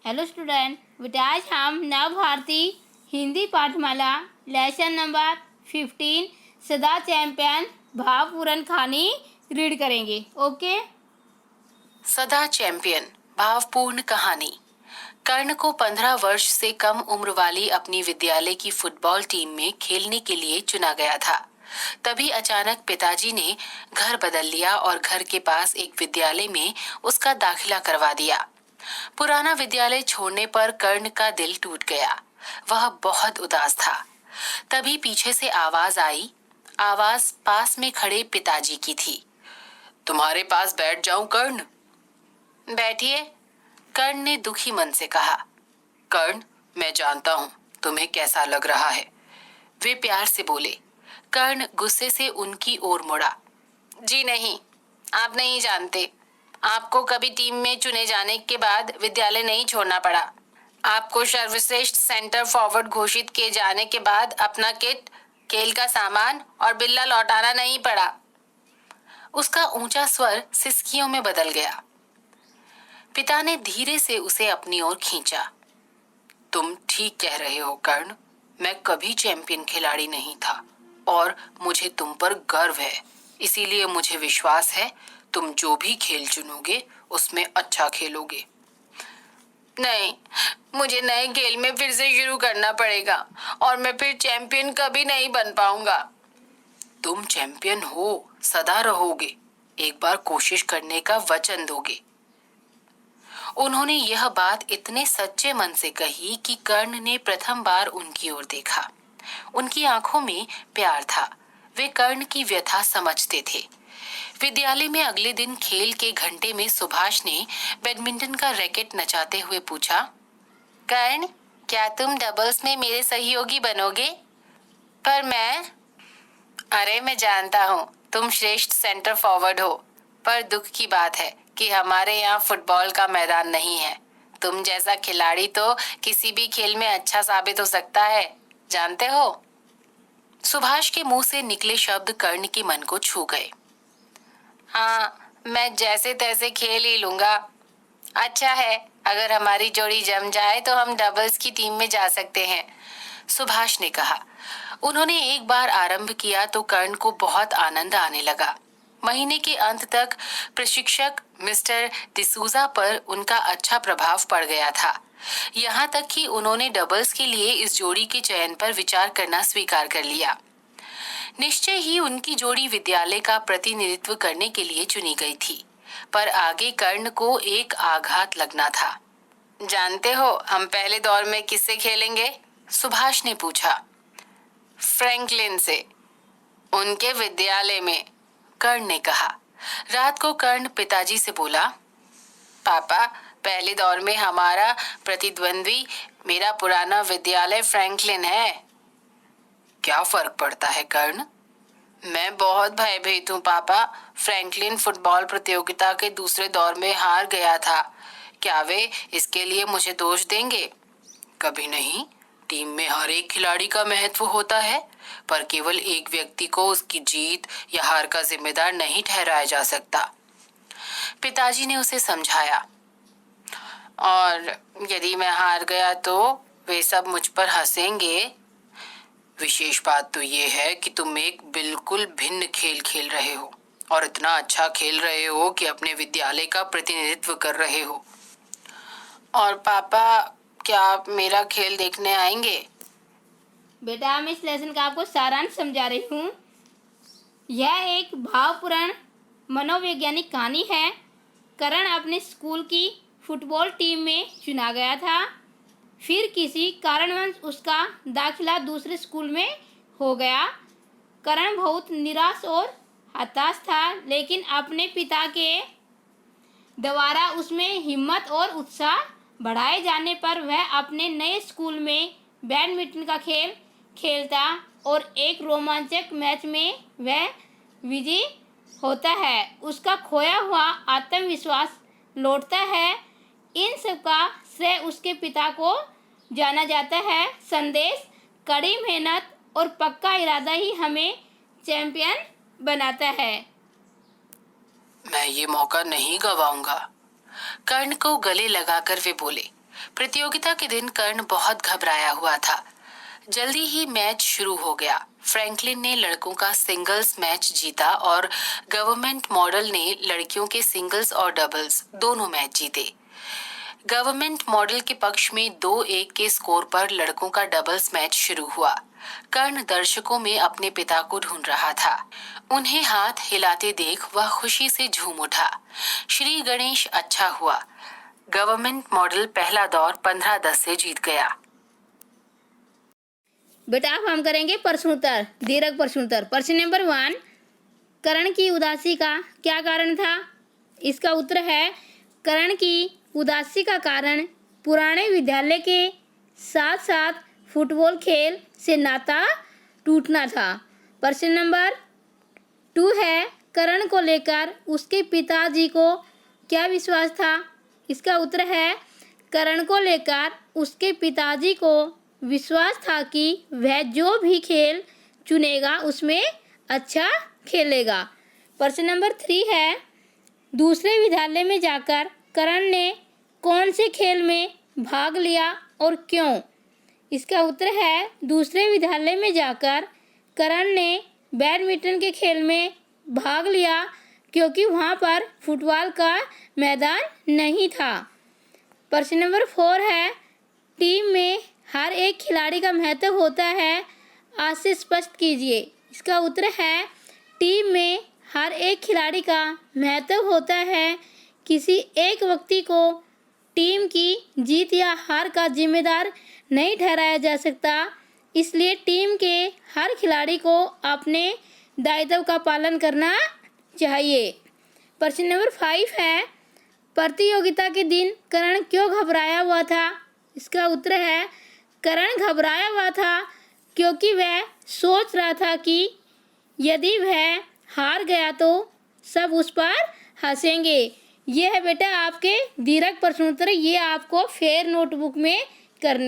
Hello student, बेटा आज हम नव भारती हिंदी पाठमाला लेसन नंबर 15 सदा चैंपियन भावपूर्ण कहानी रीड करेंगे। ओके। सदा चैंपियन भावपूर्ण कहानी। कर्ण को 15 वर्ष से कम उम्र वाली अपनी विद्यालय की फुटबॉल टीम में खेलने के लिए चुना गया था। तभी अचानक पिताजी ने घर बदल लिया और घर के पास एक विद्यालय में उसका दाखिला करवा दिया। पुराना विद्यालय छोड़ने पर कर्ण का दिल टूट गया। वह बहुत उदास था। तभी पीछे से आवाज आई। आवाज पास में खड़े पिताजी की थी। तुम्हारे पास बैठ जाऊं कर्ण? बैठिए, कर्ण ने दुखी मन से कहा। कर्ण, मैं जानता हूं तुम्हें कैसा लग रहा है, वे प्यार से बोले। कर्ण गुस्से से उनकी ओर मुड़ा। जी नहीं, आप नहीं जानते। आपको कभी टीम में चुने जाने के बाद विद्यालय नहीं छोड़ना पड़ा। आपको सर्वश्रेष्ठ सेंटर फॉरवर्ड घोषित किए जाने के बाद अपना किट, खेल का सामान और बिल्ला लौटाना नहीं पड़ा। उसका ऊंचा स्वर सिसकियों में बदल गया। पिता ने धीरे से उसे अपनी ओर खींचा। तुम ठीक कह रहे हो कर्ण, मैं कभी चैंपियन खिलाड़ी नहीं था और मुझे तुम पर गर्व है। इसीलिए मुझे विश्वास है तुम जो भी खेल चुनोगे उसमें अच्छा खेलोगे। नहीं, मुझे नए खेल में फिर से शुरू करना पड़ेगा और मैं फिर चैंपियन कभी नहीं बन पाऊंगा। तुम चैंपियन हो, सदा रहोगे। एक बार कोशिश करने का वचन दोगे? उन्होंने यह बात इतने सच्चे मन से कही कि कर्ण ने प्रथम बार उनकी ओर देखा। उनकी आंखों में प्यार था। वे कर्ण की व्यथा समझते थे। विद्यालय में अगले दिन खेल के घंटे में सुभाष ने बैडमिंटन का रैकेट नचाते हुए पूछा, कर्ण, क्या तुम डबल्स में मेरे सहयोगी बनोगे? पर मैं... अरे मैं जानता हूँ तुम श्रेष्ठ सेंटर फॉरवर्ड हो, पर दुख की बात है कि हमारे यहाँ फुटबॉल का मैदान नहीं है। तुम जैसा खिलाड़ी तो किसी भी खेल में अच्छा साबित हो सकता है, जानते हो? सुभाष के मुंह से निकले शब्द कर्ण के मन को छू गए। हाँ, मैं जैसे तैसे खेल ही लूंगा। अच्छा है, अगर हमारी जोड़ी जम जाए तो हम डबल्स की टीम में जा सकते हैं, सुभाष ने कहा। उन्होंने एक बार आरंभ किया तो कर्ण को बहुत आनंद आने लगा। महीने के अंत तक प्रशिक्षक मिस्टर डिसूजा पर उनका अच्छा प्रभाव पड़ गया था। यहाँ तक कि उन्होंने डबल्स के लिए इस जोड़ी के चयन पर विचार करना स्वीकार कर लिया। निश्चय ही उनकी जोड़ी विद्यालय का प्रतिनिधित्व करने के लिए चुनी गई थी, पर आगे कर्ण को एक आघात लगना था। जानते हो हम पहले दौर में किससे खेलेंगे? सुभाष ने पूछा। फ्रैंकलिन से, उनके विद्यालय में, कर्ण ने कहा। रात को कर्ण पिताजी से बोला, पापा, पहले दौर में हमारा प्रतिद्वंद्वी मेरा पुराना विद्यालय फ्रैंकलिन है। क्या फर्क पड़ता है कर्ण? मैं बहुत भयभीत हूँ पापा। फ्रैंकलिन फुटबॉल प्रतियोगिता के दूसरे दौर में हार गया था। क्या वे इसके लिए मुझे दोष देंगे? कभी नहीं। टीम में हर एक खिलाड़ी का महत्व होता है, पर केवल एक व्यक्ति को उसकी जीत या हार का जिम्मेदार नहीं ठहराया जा सकता, पिताजी ने उसे समझाया। और यदि मैं हार गया तो वे सब मुझ पर हंसेंगे। विशेष बात तो ये है कि तुम एक बिल्कुल भिन्न खेल खेल रहे हो और इतना अच्छा खेल रहे हो कि अपने विद्यालय का प्रतिनिधित्व कर रहे हो। और पापा, क्या आप मेरा खेल देखने आएंगे? बेटा मैं इस लेसन का आपको सारांश समझा रही हूँ। यह एक भावपूर्ण मनोवैज्ञानिक कहानी है। करण अपने स्कूल की फुटबॉल टीम में चुना गया था। फिर किसी कारणवश उसका दाखिला दूसरे स्कूल में हो गया। करण बहुत निराश और हताश था, लेकिन अपने पिता के द्वारा उसमें हिम्मत और उत्साह बढ़ाए जाने पर वह अपने नए स्कूल में बैडमिंटन का खेल खेलता और एक रोमांचक मैच में वह विजयी होता है। उसका खोया हुआ आत्मविश्वास लौटता है। इन सब का श्रेय उसके पिता को जाना जाता है। संदेश: कड़ी मेहनत और पक्का इरादा ही हमें चैंपियन बनाता है। मैं ये मौका नहीं गवाऊंगा, कर्ण को गले लगाकर वे बोले। प्रतियोगिता के दिन कर्ण बहुत घबराया हुआ था। जल्दी ही मैच शुरू हो गया। फ्रैंकलिन ने लड़कों का सिंगल्स मैच जीता और गवर्नमेंट मॉडल ने लड़कियों के सिंगल्स और डबल्स दोनों मैच जीते। गवर्नमेंट मॉडल के पक्ष में 2-1 के स्कोर पर लड़कों का डबल्स मैच शुरू हुआ। कर्ण दर्शकों में अपने पिता को ढूंढ रहा था। उन्हें हाथ हिलाते देख वह खुशी से झूम उठा। श्री गणेश, अच्छा हुआ। गवर्नमेंट मॉडल पहला दौर 15-10 से जीत गया। बेटा अब हम करेंगे प्रश्नोत्तर, दीर्घ प्रश्नोत्तर। प्रश्न नंबर 1, कर्ण की उदासी का क्या कारण था? इसका उत्तर है कर्ण की उदासी का कारण पुराने विद्यालय के साथ साथ फुटबॉल खेल से नाता टूटना था। प्रश्न नंबर 2 है, कर्ण को लेकर उसके पिताजी को क्या विश्वास था? इसका उत्तर है कर्ण को लेकर उसके पिताजी को विश्वास था कि वह जो भी खेल चुनेगा उसमें अच्छा खेलेगा। प्रश्न नंबर 3 है, दूसरे विद्यालय में जाकर कर्ण ने कौन से खेल में भाग लिया और क्यों? इसका उत्तर है दूसरे विद्यालय में जाकर कर्ण ने बैडमिंटन के खेल में भाग लिया क्योंकि वहाँ पर फुटबॉल का मैदान नहीं था। प्रश्न नंबर 4 है, टीम में हर एक खिलाड़ी का महत्व होता है, आज से स्पष्ट कीजिए। इसका उत्तर है टीम में हर एक खिलाड़ी का महत्व होता है, किसी एक व्यक्ति को टीम की जीत या हार का जिम्मेदार नहीं ठहराया जा सकता, इसलिए टीम के हर खिलाड़ी को अपने दायित्व का पालन करना चाहिए। प्रश्न नंबर 5 है, प्रतियोगिता के दिन कर्ण क्यों घबराया हुआ था? इसका उत्तर है कर्ण घबराया हुआ था क्योंकि वह सोच रहा था कि यदि वह हार गया तो सब उस पर हंसेंगे। ये है बेटा आपके दीर्घ प्रश्नोत्तर, ये आपको फेयर नोटबुक में करने